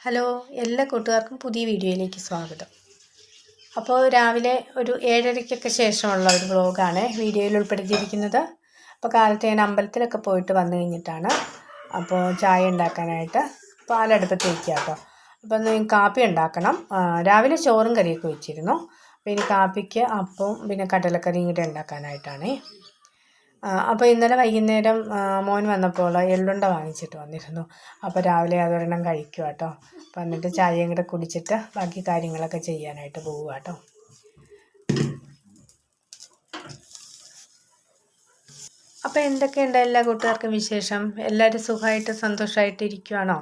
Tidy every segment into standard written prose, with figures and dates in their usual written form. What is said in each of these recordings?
Hello, എല്ലാ കൂട്ടുകാർക്കും പുതിയ വീഡിയോയിലേക്ക് സ്വാഗതം. അപ്പോൾ രാവിലെ ഒരു 7:30ക്കൊക്കെ ശേഷമുള്ള ഒരു വ്ളോഗാണ് വീഡിയോയിൽ ഉൾപ്പെടുത്തിയിരിക്കുന്നത്. അപ്പോൾ കാലത്ത് ഞാൻ അമ്പലത്തിലൊക്കെ പോയിട്ട് വന്നു കഴിഞ്ഞിട്ടാണ് അപ്പോൾ ചായ ഉണ്ടാക്കാനായിട്ട് പാലടുപ്പത്ത് വയ്ക്കുക കേട്ടോ. അപ്പോൾ ഒന്ന് കാപ്പി ഉണ്ടാക്കണം. രാവിലെ ചോറും കറിയൊക്കെ വെച്ചിരുന്നു. അപ്പോൾ ഇനി കാപ്പിക്ക് അപ്പവും പിന്നെ കടലക്കറിയും കൂടെ ഉണ്ടാക്കാനായിട്ടാണ്. അപ്പോൾ ഇന്നലെ വൈകുന്നേരം മോൻ വന്നപ്പോൾ എള്ളുണ്ട വാങ്ങിച്ചിട്ട് വന്നിരുന്നു. അപ്പോൾ രാവിലെ അതൊരെണ്ണം കഴിക്കുക കേട്ടോ. അപ്പോൾ എന്നിട്ട് ചായയും കൂടെ കുടിച്ചിട്ട് ബാക്കി കാര്യങ്ങളൊക്കെ ചെയ്യാനായിട്ട് പോവുക കേട്ടോ. അപ്പോൾ എന്തൊക്കെയുണ്ട് എല്ലാ കൂട്ടുകാർക്കും വിശേഷം? എല്ലാവരും സുഖമായിട്ട് സന്തോഷമായിട്ട് ഇരിക്കുവാണോ?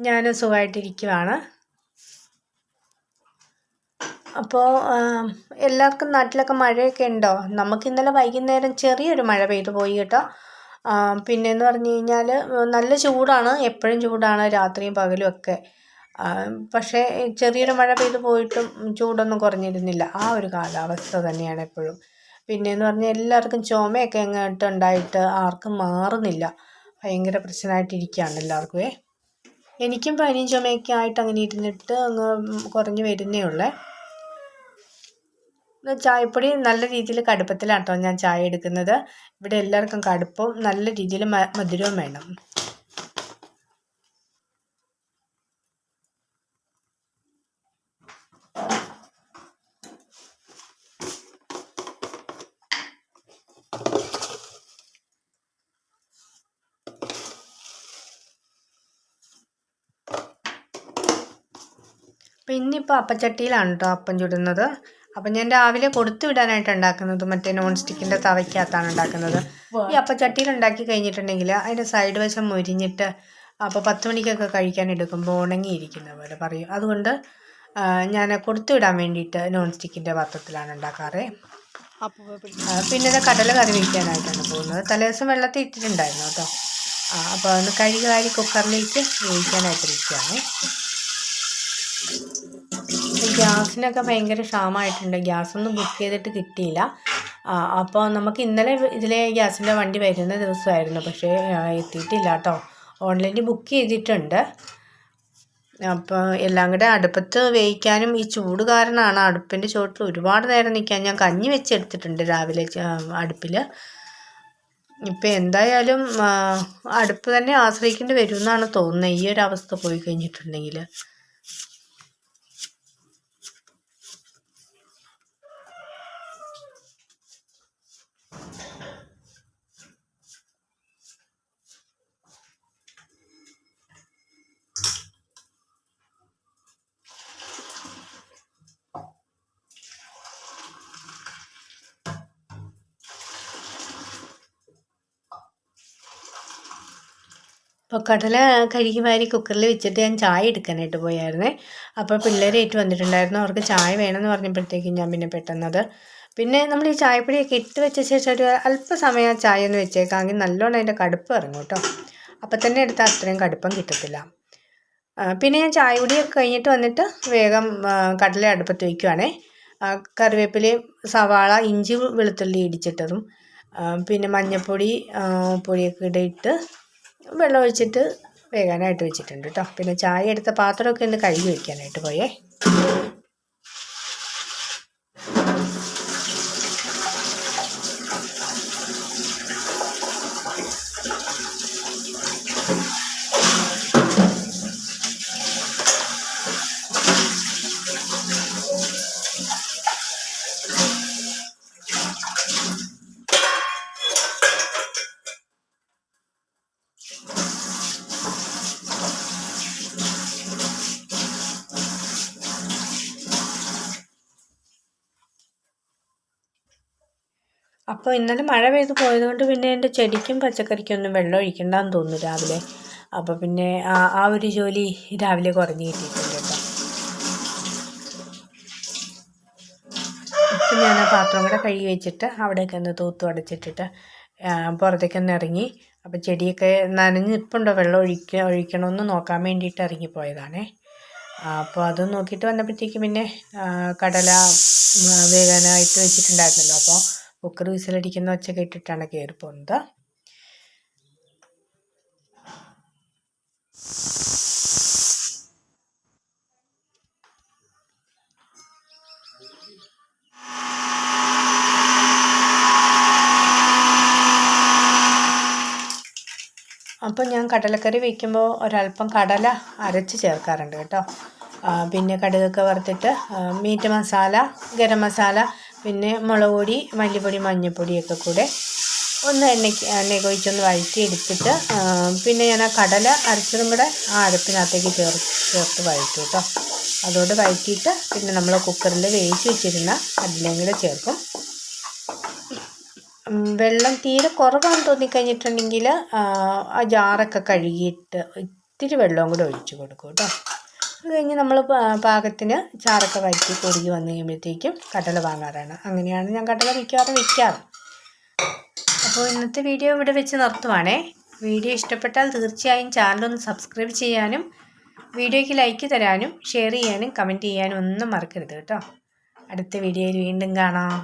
ഞാനും സുഖമായിട്ടിരിക്കുവാണ്. അപ്പോൾ എല്ലാവർക്കും നാട്ടിലൊക്കെ മഴയൊക്കെ ഉണ്ടോ? നമുക്ക് ഇന്നലെ വൈകുന്നേരം ചെറിയൊരു മഴ പെയ്തു പോയി കേട്ടോ. പിന്നെയെന്ന് പറഞ്ഞു കഴിഞ്ഞാൽ നല്ല ചൂടാണ്, എപ്പോഴും ചൂടാണ്, രാത്രിയും പകലും ഒക്കെ. പക്ഷേ ചെറിയൊരു മഴ പെയ്തു പോയിട്ടും ചൂടൊന്നും കുറഞ്ഞിരുന്നില്ല. ആ ഒരു കാലാവസ്ഥ തന്നെയാണ് എപ്പോഴും. പിന്നെയെന്ന് പറഞ്ഞാൽ എല്ലാവർക്കും ചുമയൊക്കെ അങ്ങോട്ട് ഉണ്ടായിട്ട് ആർക്കും മാറുന്നില്ല. ഭയങ്കര പ്രശ്നമായിട്ടിരിക്കുകയാണ് എല്ലാവർക്കും. എനിക്കും പനിയും ചുമയൊക്കെ ആയിട്ട് അങ്ങനെ ഇരുന്നിട്ട് അങ്ങ് കുറഞ്ഞു വരുന്നേ ഉള്ളേ. ചായപ്പൊടി നല്ല രീതിയിൽ കടുപ്പത്തിലാണ് കേട്ടോ ഞാൻ ചായ എടുക്കുന്നത്. ഇവിടെ എല്ലാവർക്കും കടുപ്പവും നല്ല രീതിയിൽ മധുരവും വേണം. അപ്പം ഇന്നിപ്പോൾ അപ്പച്ചട്ടിയിലാണ് കേട്ടോ അപ്പം ചുടുന്നത്. അപ്പം ഞാൻ രാവിലെ കൊടുത്തു വിടാനായിട്ട് ഉണ്ടാക്കുന്നത് മറ്റേ നോൺ സ്റ്റിക്കിൻ്റെ തവയ്ക്കകത്താണ് ഉണ്ടാക്കുന്നത്. ഈ അപ്പച്ചട്ടിയിൽ ഉണ്ടാക്കി കഴിഞ്ഞിട്ടുണ്ടെങ്കിൽ അതിൻ്റെ സൈഡ് വശം മുരിഞ്ഞിട്ട് അപ്പോൾ 10 മണിക്കൊക്കെ കഴിക്കാൻ എടുക്കുമ്പോൾ ഉണങ്ങിയിരിക്കുന്ന പോലെ പറയും. അതുകൊണ്ട് ഞാൻ കൊടുത്തു വിടാൻ വേണ്ടിയിട്ട് നോൺ സ്റ്റിക്കിൻ്റെ പാത്രത്തിലാണ് ഉണ്ടാക്കാറ്. പിന്നെ ഇത് കടല കറി വയ്ക്കാനായിട്ടാണ് പോകുന്നത്. തലേദിവസം വെള്ളത്തിൽ ഇട്ടിട്ടുണ്ടായിരുന്നു കേട്ടോ. അപ്പോൾ ഒന്ന് കഴുകി കുക്കറിലേക്ക് വേവിക്കാനായിട്ട് ഇരിക്കുകയാണ്. ഗ്യാസിനൊക്കെ ഭയങ്കര ക്ഷാമമായിട്ടുണ്ട്. ഗ്യാസൊന്നും ബുക്ക് ചെയ്തിട്ട് കിട്ടിയില്ല. അപ്പോൾ നമുക്ക് ഇന്നലെ ഇതിലെ ഗ്യാസിൻ്റെ വണ്ടി വരുന്ന ദിവസമായിരുന്നു, പക്ഷേ എത്തിയിട്ടില്ല കേട്ടോ. ഓൺലൈനിൽ ബുക്ക് ചെയ്തിട്ടുണ്ട്. അപ്പോൾ എല്ലാം കൂടെ അടുപ്പത്ത് വേവിക്കാനും ഈ ചൂട് കാരണമാണ് അടുപ്പിൻ്റെ ചുവട്ടിൽ ഒരുപാട് നേരം നിൽക്കാൻ. ഞാൻ കഞ്ഞി വെച്ചെടുത്തിട്ടുണ്ട് രാവിലെ അടുപ്പിൽ. ഇപ്പം എന്തായാലും അടുപ്പ് തന്നെ ആശ്രയിക്കേണ്ടി വരും എന്നാണ് തോന്നുന്നത് ഈ ഒരു അവസ്ഥ പോയി കഴിഞ്ഞിട്ടുണ്ടെങ്കിൽ. അപ്പോൾ കടല കഴുകി വാരി കുക്കറിൽ വെച്ചിട്ട് ഞാൻ ചായ എടുക്കാനായിട്ട് പോയായിരുന്നേ. അപ്പോൾ പിള്ളേരായിട്ട് വന്നിട്ടുണ്ടായിരുന്നു. അവർക്ക് ചായ വേണമെന്ന് പറഞ്ഞപ്പോഴത്തേക്കും ഞാൻ പിന്നെ പെട്ടെന്നത് പിന്നെ നമ്മൾ ഈ ചായപ്പൊടിയൊക്കെ ഇട്ട് വെച്ച ശേഷം ഒരു അല്പസമയം ചായ ഒന്ന് വെച്ചേക്കാമെങ്കിൽ നല്ലോണം അതിൻ്റെ കടുപ്പ് ഇറങ്ങും കേട്ടോ. അപ്പം തന്നെ എടുത്താൽ അത്രയും കടുപ്പം കിട്ടത്തില്ല. പിന്നെ ഞാൻ ചായ കുടിയൊക്കെ കഴിഞ്ഞിട്ട് വന്നിട്ട് വേഗം കടല അടുപ്പത്ത് വയ്ക്കുവാണേ. കറിവേപ്പിലയും സവാള, ഇഞ്ചി, വെളുത്തുള്ളി ഇടിച്ചിട്ടതും പിന്നെ മഞ്ഞൾപ്പൊടി, പൊടിയൊക്കെ ഇട്ട് വെള്ളം ഒഴിച്ചിട്ട് വേകാനായിട്ട് വെച്ചിട്ടുണ്ട് കേട്ടോ. പിന്നെ ചായ എടുത്ത പാത്രമൊക്കെ ഒന്ന് കഴുകി വയ്ക്കാനായിട്ട് പോയേ. അപ്പോൾ ഇന്നലെ മഴ പെയ്ത് പോയതുകൊണ്ട് പിന്നെ എൻ്റെ ചെടിക്കും പച്ചക്കറിക്കൊന്നും വെള്ളം ഒഴിക്കണ്ടെന്ന് തോന്നുന്നു രാവിലെ. അപ്പോൾ പിന്നെ ആ ഒരു ജോലി രാവിലെ കുറഞ്ഞ് കിട്ടിയിട്ടുണ്ട് കേട്ടോ. ഇപ്പം ഞാൻ ആ പാത്രം കൂടെ കഴുകി വെച്ചിട്ട് അവിടെയൊക്കെ ഒന്ന് തൂത്ത് അടച്ചിട്ടിട്ട് പുറത്തേക്കൊന്ന് ഇറങ്ങി. അപ്പോൾ ചെടിയൊക്കെ നനഞ്ഞ് നിൽപ്പുണ്ടോ, വെള്ളം ഒഴിക്കണമെന്ന് നോക്കാൻ വേണ്ടിയിട്ട് ഇറങ്ങിപ്പോയതാണേ. അപ്പോൾ അത് നോക്കിയിട്ട് വന്നപ്പോഴത്തേക്ക് പിന്നെ കടല വേകാനായിട്ട് വെച്ചിട്ടുണ്ടായിരുന്നല്ലോ. അപ്പോൾ കുക്കർ വിസിലടിക്കുന്ന ഒച്ച കേട്ടിട്ടാണ് കയറി പോകുന്നത്. അപ്പോൾ ഞാൻ കടലക്കറി വയ്ക്കുമ്പോൾ ഒരല്പം കടല അരച്ച് ചേർക്കാറുണ്ട് കേട്ടോ. പിന്നെ കടുകൊക്കെ വറുത്തിട്ട് മീറ്റ് മസാല, ഗരം മസാല, പിന്നെ മുളക് പൊടി, മല്ലിപ്പൊടി, മഞ്ഞൾപ്പൊടിയൊക്കെ കൂടെ ഒന്ന് എണ്ണയൊക്കെ ഒഴിച്ചൊന്ന് വഴറ്റി എടുത്തിട്ട് പിന്നെ ഞാൻ ആ കടല അരച്ചതും കൂടെ ആ അരപ്പിനകത്തേക്ക് ചേർത്ത് വഴറ്റും കേട്ടോ. അതോട് വഴറ്റിയിട്ട് പിന്നെ നമ്മൾ കുക്കറിൽ വേവിച്ച് വെച്ചിരുന്ന കടലയും കൂടെ ചേർക്കും. വെള്ളം തീരെ കുറവാണെന്ന് തോന്നിക്കഴിഞ്ഞിട്ടുണ്ടെങ്കിൽ ആ ജാറൊക്കെ കഴുകിയിട്ട് ഇത്തിരി വെള്ളവും കൂടെ ഒഴിച്ച് കൊടുക്കും കേട്ടോ. അത് കഴിഞ്ഞ് നമ്മൾ പാകത്തിന് ചാറൊക്കെ വഴറ്റി കുറുകി വന്നു കഴിയുമ്പോഴത്തേക്കും കടല വാങ്ങാറാണ്. അങ്ങനെയാണ് ഞാൻ കടല വയ്ക്കാറ്. അപ്പോൾ ഇന്നത്തെ വീഡിയോ ഇവിടെ വെച്ച് നിർത്തുവാണേ. വീഡിയോ ഇഷ്ടപ്പെട്ടാൽ തീർച്ചയായും ചാനലൊന്ന് സബ്സ്ക്രൈബ് ചെയ്യാനും വീഡിയോയ്ക്ക് ലൈക്ക് തരാനും ഷെയർ ചെയ്യാനും കമൻറ്റ് ചെയ്യാനും ഒന്നും മറക്കരുത് കേട്ടോ. അടുത്ത വീഡിയോയിൽ വീണ്ടും കാണാം.